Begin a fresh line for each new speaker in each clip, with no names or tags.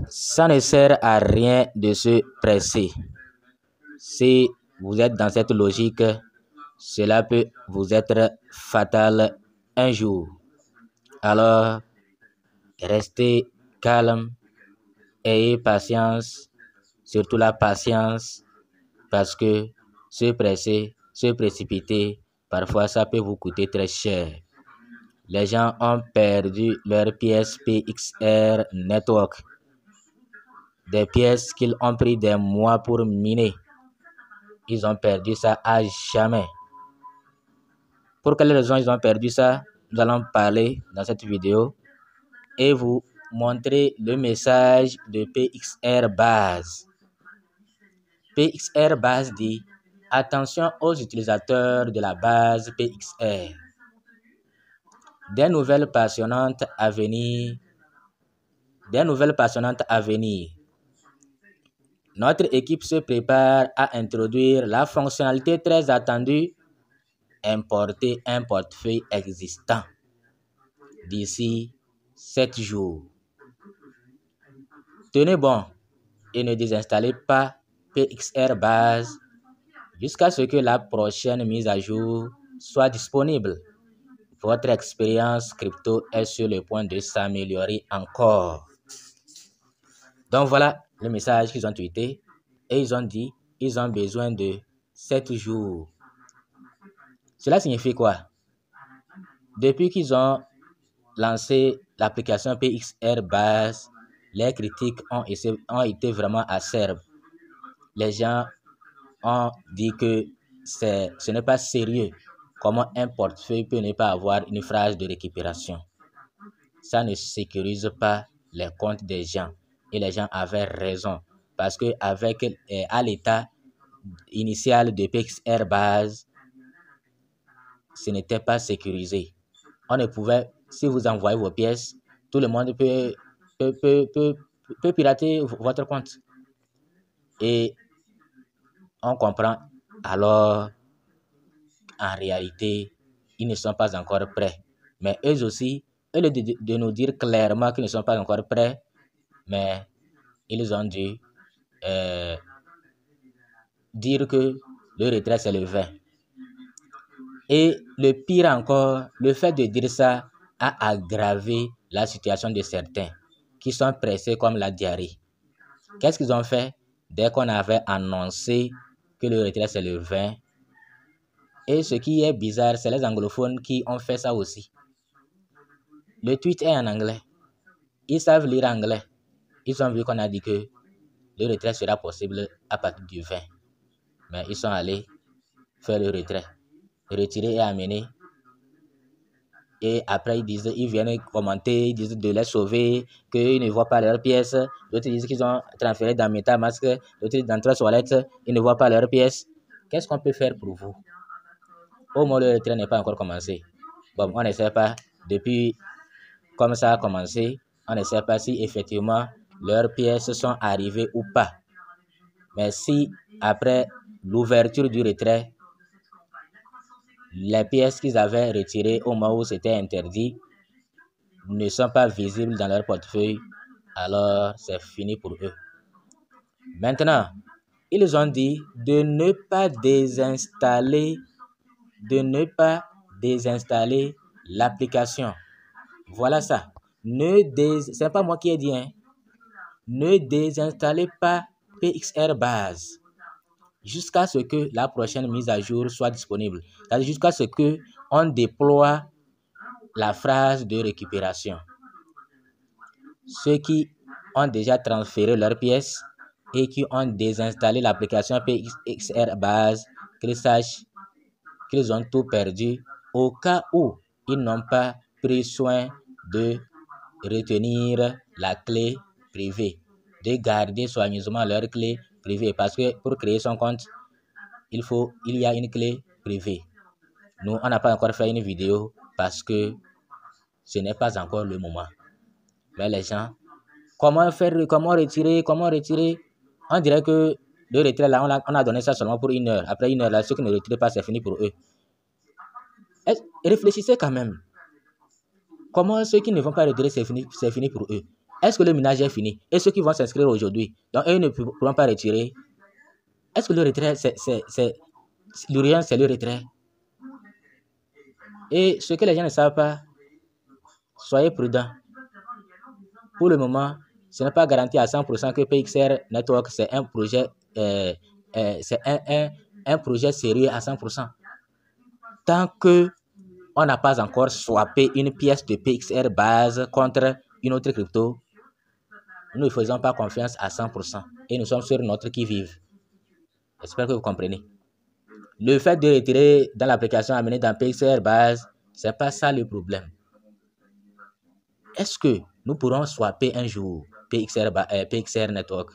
Ça ne sert à rien de se presser. Si vous êtes dans cette logique, cela peut vous être fatal un jour. Alors, restez calme, ayez patience, surtout la patience, parce que se presser, se précipiter, parfois ça peut vous coûter très cher. Les gens ont perdu leurs pièces PXR Network, des pièces qu'ils ont pris des mois pour miner. Ils ont perdu ça à jamais. Pour quelle raison ils ont perdu ça? Nous allons parler dans cette vidéo et vous montrer le message de PXR Base. PXR Base dit: attention aux utilisateurs de la base PXR. Des nouvelles passionnantes à venir. Notre équipe se prépare à introduire la fonctionnalité très attendue: importer un portefeuille existant d'ici 7 jours. Tenez bon et ne désinstallez pas PXR Base jusqu'à ce que la prochaine mise à jour soit disponible. Votre expérience crypto est sur le point de s'améliorer encore. Donc voilà le message qu'ils ont tweeté et ils ont dit qu'ils ont besoin de 7 jours. Cela signifie quoi? Depuis qu'ils ont lancé l'application PXR Base, les critiques ont été vraiment acerbes. Les gens ont dit que ce n'est pas sérieux. Comment un portefeuille peut ne pas avoir une phrase de récupération? Ça ne sécurise pas les comptes des gens. Et les gens avaient raison. Parce que à l'état initial de PXR Base, ce n'était pas sécurisé. On ne pouvait, si vous envoyez vos pièces, tout le monde peut pirater votre compte. Et on comprend alors, en réalité, ils ne sont pas encore prêts. Mais eux aussi, eux de nous dire clairement qu'ils ne sont pas encore prêts, mais ils ont dû dire que le retrait c'est le 20. Et le pire encore, le fait de dire ça a aggravé la situation de certains qui sont pressés comme la diarrhée. Qu'est-ce qu'ils ont fait? Dès qu'on avait annoncé que le retrait c'est le 20, et ce qui est bizarre, c'est les anglophones qui ont fait ça aussi. Le tweet est en anglais. Ils savent lire anglais. Ils ont vu qu'on a dit que le retrait sera possible à partir du 20. Mais ils sont allés faire le retrait. Retirer et amener. Et après, ils viennent commenter, ils disent de les sauver, qu'ils ne voient pas leurs pièces. D'autres disent qu'ils ont transféré dans MetaMask. D'autres dans Trust Wallet, ils ne voient pas leurs pièces. Qu'est-ce qu'on peut faire pour vous? Au moins, le retrait n'est pas encore commencé. Bon, on ne sait pas. Depuis comme ça a commencé, on ne sait pas si effectivement leurs pièces sont arrivées ou pas. Mais si après l'ouverture du retrait, les pièces qu'ils avaient retirées au moment où c'était interdit ne sont pas visibles dans leur portefeuille, alors c'est fini pour eux. Maintenant, ils ont dit de ne pas désinstaller l'application. Voilà ça. C'est pas moi qui ai dit, hein. Ne désinstallez pas PXR Base jusqu'à ce que la prochaine mise à jour soit disponible. C'est-à-dire jusqu'à ce que on déploie la phrase de récupération. Ceux qui ont déjà transféré leurs pièces et qui ont désinstallé l'application PXR Base, qu'ils sachent qu'ils ont tout perdu au cas où ils n'ont pas pris soin de retenir la clé privée, de garder soigneusement leur clé privée, parce que pour créer son compte, il y a une clé privée. Nous, on n'a pas encore fait une vidéo parce que ce n'est pas encore le moment. Mais les gens, comment retirer? On dirait que le retrait là, on a donné ça seulement pour 1 heure. Après 1 heure là, ceux qui ne retirent pas, c'est fini pour eux. Réfléchissez quand même. Comment ceux qui ne vont pas retirer, c'est fini pour eux? Est-ce que le minage est fini? Et ceux qui vont s'inscrire aujourd'hui, donc eux ne pourront pas retirer. Est-ce que le retrait, l'urgence, c'est le retrait? Et ce que les gens ne savent pas, soyez prudents. Pour le moment, ce n'est pas garanti à 100% que PXR Network, c'est un projet, un projet sérieux à 100%. Tant que on n'a pas encore swappé une pièce de PXR base contre une autre crypto, nous ne faisons pas confiance à 100% et nous sommes sur notre qui-vive. J'espère que vous comprenez. Le fait de retirer dans l'application amenée dans PXR base, c'est pas ça le problème. Est-ce que nous pourrons swapper un jour PXR Network?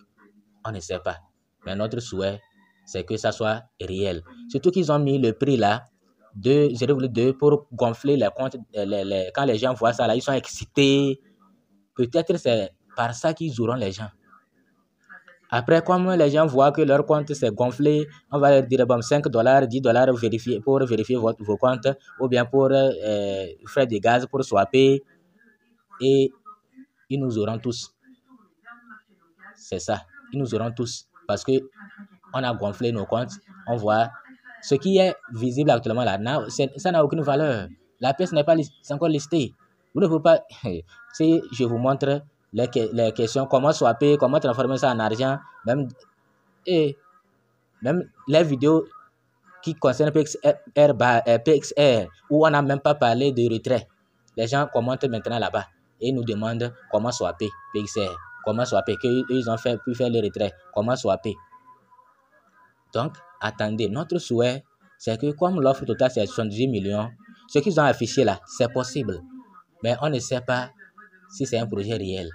On ne sait pas. Mais notre souhait, c'est que ça soit réel. Surtout qu'ils ont mis le prix là de 0,2 pour gonfler les comptes. Quand les gens voient ça là, ils sont excités. Peut-être c'est par ça qu'ils auront les gens. Après, comme les gens voient que leur compte s'est gonflé, on va leur dire bon, $5, $10 pour vérifier vos comptes, ou bien pour frais de gaz pour swapper, et ils nous auront tous. C'est ça, ils nous auront tous, parce que on a gonflé nos comptes, on voit ce qui est visible actuellement là, ça n'a aucune valeur. La pièce n'est pas encore listée. Vous ne pouvez pas, si je vous montre les questions, comment swapper, comment transformer ça en argent, même les vidéos qui concernent PXR, où on n'a même pas parlé de retrait. Les gens commentent maintenant là-bas et nous demandent comment swapper PXR, comment swapper, qu'ils ont pu faire le retrait, comment swapper. Donc, attendez, notre souhait, c'est que comme l'offre totale c'est 78 millions, ce qu'ils ont affiché là, c'est possible. Mais on ne sait pas si c'est un projet réel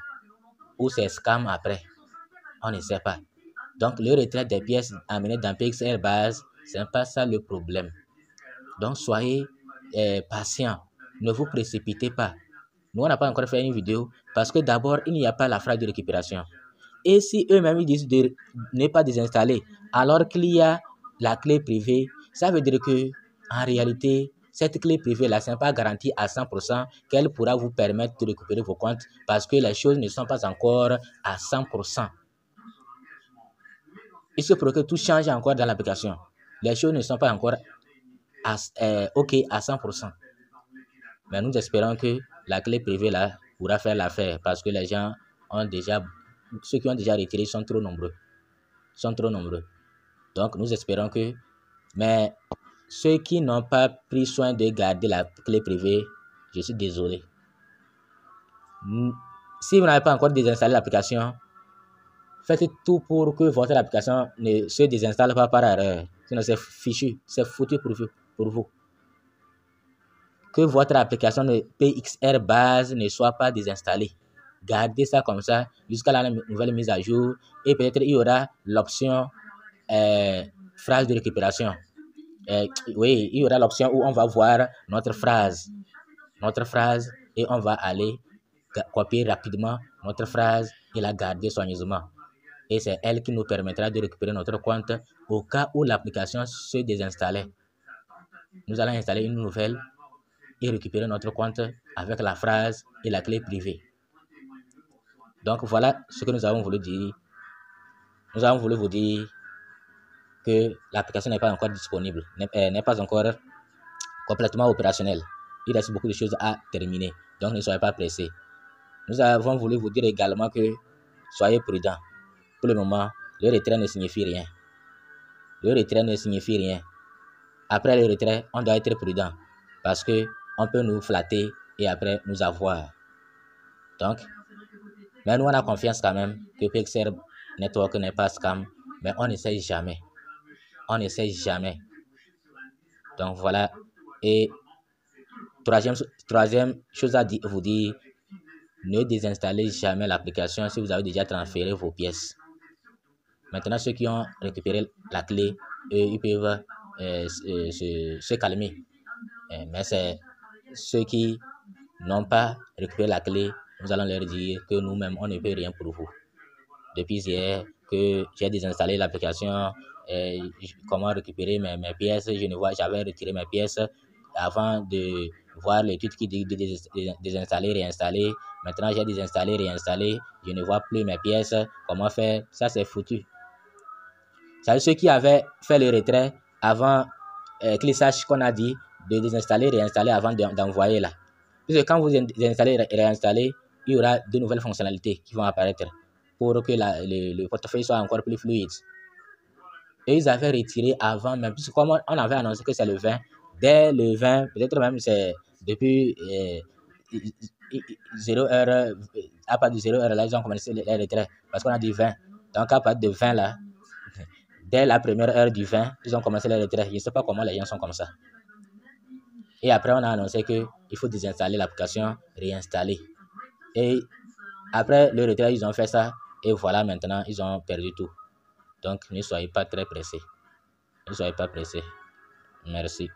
ou c'est scam après. On ne sait pas. Donc, le retrait des pièces amenées dans PXR base, ce n'est pas ça le problème. Donc, soyez patients. Ne vous précipitez pas. Nous, on n'a pas encore fait une vidéo parce que d'abord, il n'y a pas la phrase de récupération. Et si eux-mêmes disent de ne pas désinstaller alors qu'il y a la clé privée, ça veut dire que en réalité, cette clé privée-là, ce n'est pas garanti à 100% qu'elle pourra vous permettre de récupérer vos comptes parce que les choses ne sont pas encore à 100%. Il se pourrait que tout change encore dans l'application. Les choses ne sont pas encore OK à 100%. Mais nous espérons que la clé privée là pourra faire l'affaire parce que les gens ont déjà, ceux qui ont déjà retiré sont trop nombreux. Donc nous espérons que, mais ceux qui n'ont pas pris soin de garder la clé privée, je suis désolé. Si vous n'avez pas encore désinstallé l'application, faites tout pour que votre application ne se désinstalle pas par erreur. Sinon c'est fichu, c'est foutu pour vous. Que votre application de PXR base ne soit pas désinstallée. Gardez ça comme ça jusqu'à la nouvelle mise à jour et peut-être il y aura l'option phrase de récupération. Oui, il y aura l'option où on va voir notre phrase et on va aller copier rapidement notre phrase et la garder soigneusement. Et c'est elle qui nous permettra de récupérer notre compte au cas où l'application se désinstallait. Nous allons installer une nouvelle et récupérer notre compte avec la phrase et la clé privée. Donc voilà ce que nous avons voulu dire. Nous avons voulu vous dire que l'application n'est pas encore disponible, n'est pas encore complètement opérationnelle. Il reste beaucoup de choses à terminer, donc ne soyez pas pressés. Nous avons voulu vous dire également que soyez prudents. Pour le moment, le retrait ne signifie rien. Après le retrait, on doit être prudent parce que on peut nous flatter et après nous avoir. Donc, mais nous on a confiance quand même que PXR Network n'est pas scam, mais on ne sait jamais. Donc voilà. Et troisième chose à vous dire, ne désinstallez jamais l'application si vous avez déjà transféré vos pièces. Maintenant, ceux qui ont récupéré la clé, ils peuvent se calmer. Mais c'est ceux qui n'ont pas récupéré la clé, nous allons leur dire que nous-mêmes, on ne peut rien pour vous. Depuis hier que j'ai désinstallé l'application, comment récupérer mes pièces, j'avais retiré mes pièces avant de voir le titre qui dit de désinstaller, réinstaller. Maintenant, j'ai désinstallé, réinstallé. Je ne vois plus mes pièces. Comment faire? Ça, c'est foutu. C'est ceux qui avaient fait le retrait avant qu'ils sachent qu'on a dit de désinstaller, réinstaller avant d'envoyer là. Puisque quand vous désinstallez et réinstallez, il y aura de nouvelles fonctionnalités qui vont apparaître pour que le portefeuille soit encore plus fluide. Et ils avaient retiré avant même, puisque comme on avait annoncé que c'est le 20, dès le 20, peut-être même c'est depuis 0 heure, à partir de 0 heure là, ils ont commencé les retraits, parce qu'on a dit 20. Donc à partir de 20 là, dès la première heure du 20, ils ont commencé les retraits. Je ne sais pas comment les gens sont comme ça. Et après, on a annoncé qu'il faut désinstaller l'application, réinstaller. Et après le retrait, ils ont fait ça. Et voilà, maintenant, ils ont perdu tout. Donc, ne soyez pas très pressés. Ne soyez pas pressés. Merci.